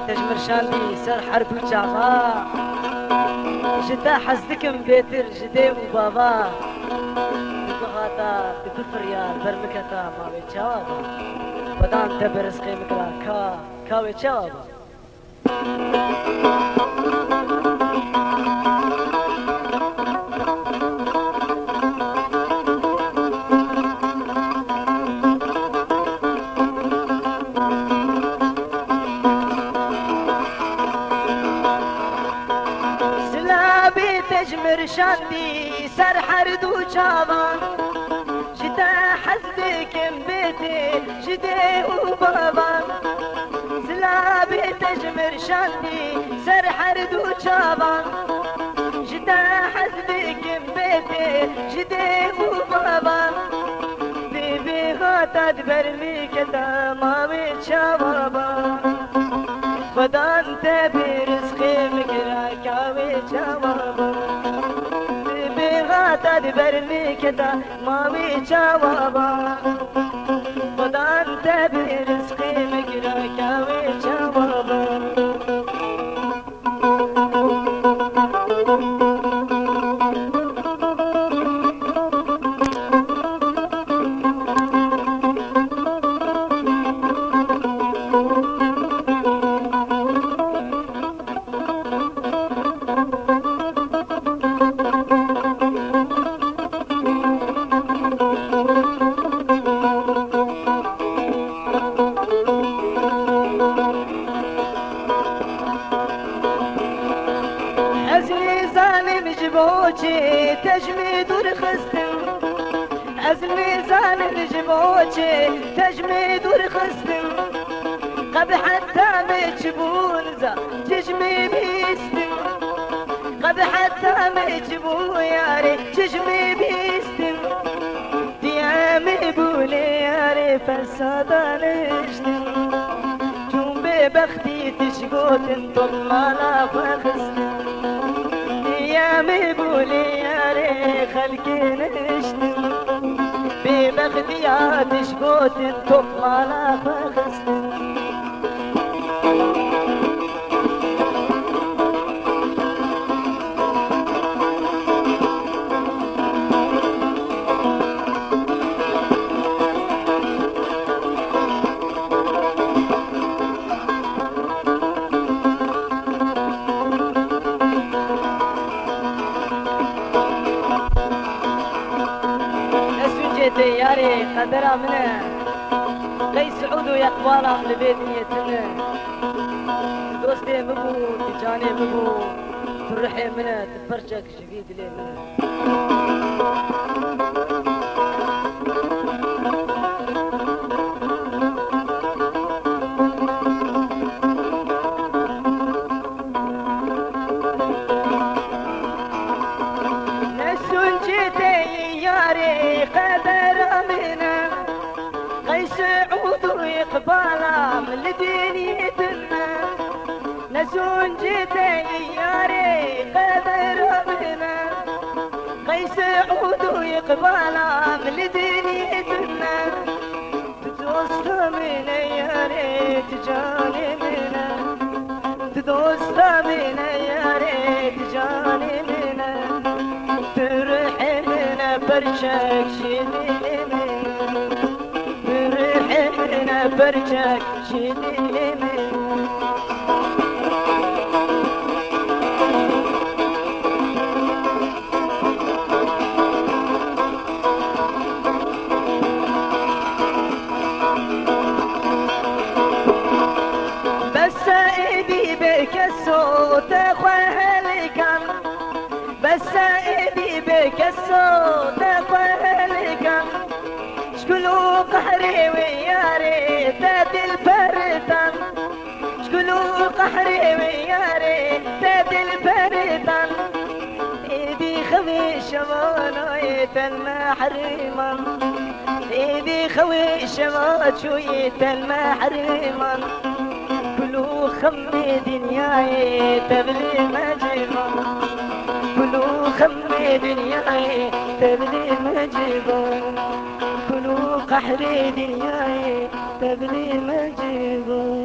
تجمر شاندي سر حرب وشافا جدا حزدكم بيتر جدي وبابا بغاتا بفريال برمكتا ما بيتشابا بدان تبرز قيمك لا كا بيتشابا تجمر شاندي سر حرد وجابان جدا حزبك بيتي جدي وبابان سلابي تجمر شاندي سر حرد وجابان جدا حزبك بيتي جدي وبابان بيبي غاتت برميكتا مامي شبابان بدان تبرزخي مكراك عوي جوابا بغاتا دبرني كدا ماوي جوابا بدان تبرزخي مكراك عوي جوابا جبوچي تجميد ورخصتم أزمي زان الجبوچي تجميد ورخصتم قبل حتى مجبون زا تجمي بيستم قبل حتى مجبون ياري تجمي بيستم ديامي بولي ياري فسادا نشتم جنبي بختي تشقوت انتم لا فخستم يا مبولي يا ري خلقي نشتم بمخديات شقوت انتم على فخستم ياري قدرها منه قي سعود ويقبالها من البيت نيتنا دوستي مبو تجاني مبو ترحي منه تفرشك شقيد لي منه نسون جيتي ياري قدر سعود ويقبالا من دنيتنا نسون جيتي ياري قدر ربنا قي سعود ويقبالا من دنيتنا تدوست من ياري تجاني منا تدوست من ياري تجاني منا ترحي منا برشك شيلي برجك شيلي بس ايدي بك الصوت اخوالكم بس ايدي بك الصوت اخوالكم شكلوا قحري وياري تاد البردان شكلوا قحري وياري تاد البردان ايدي خوي شمانايت المحرمان ايدي خوي شمات شويت المحرمان كلوا خمي دنياي تبلي مجيبان كلوا خمي دنياي تبلي مجيبان قحري دنياي تبني مجيبه